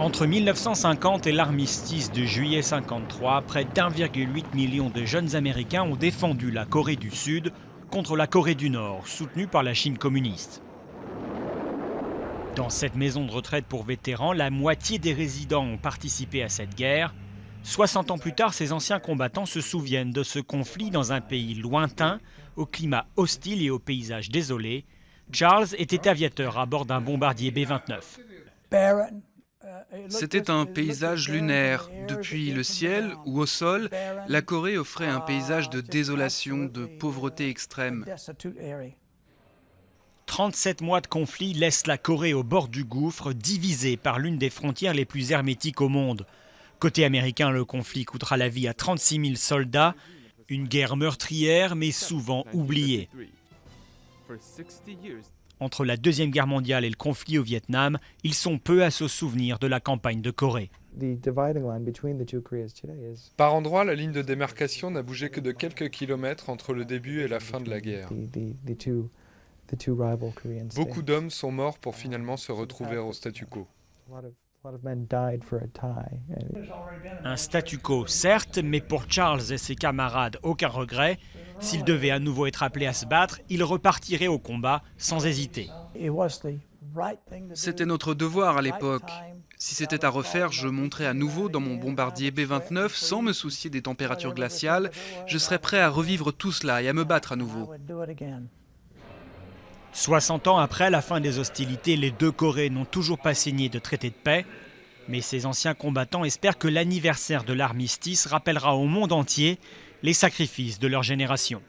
Entre 1950 et l'armistice de juillet 1953, près d'1,8 million de jeunes Américains ont défendu la Corée du Sud contre la Corée du Nord, soutenue par la Chine communiste. Dans cette maison de retraite pour vétérans, la moitié des résidents ont participé à cette guerre. 60 ans plus tard, ces anciens combattants se souviennent de ce conflit dans un pays lointain, au climat hostile et au paysage désolé. Charles était aviateur à bord d'un bombardier B-29. C'était un paysage lunaire. Depuis le ciel ou au sol, la Corée offrait un paysage de désolation, de pauvreté extrême. 37 mois de conflit laissent la Corée au bord du gouffre, divisée par l'une des frontières les plus hermétiques au monde. Côté américain, le conflit coûtera la vie à 36 000 soldats. Une guerre meurtrière, mais souvent oubliée. Entre la Deuxième Guerre mondiale et le conflit au Vietnam, ils sont peu à se souvenir de la campagne de Corée. Par endroits, la ligne de démarcation n'a bougé que de quelques kilomètres entre le début et la fin de la guerre. Beaucoup d'hommes sont morts pour finalement se retrouver au statu quo. Un statu quo, certes, mais pour Charles et ses camarades, aucun regret. S'ils devaient à nouveau être appelés à se battre, ils repartiraient au combat sans hésiter. C'était notre devoir à l'époque. Si c'était à refaire, je monterais à nouveau dans mon bombardier B-29 sans me soucier des températures glaciales. Je serais prêt à revivre tout cela et à me battre à nouveau. 60 ans après la fin des hostilités, les deux Corées n'ont toujours pas signé de traité de paix. Mais ces anciens combattants espèrent que l'anniversaire de l'armistice rappellera au monde entier les sacrifices de leur génération.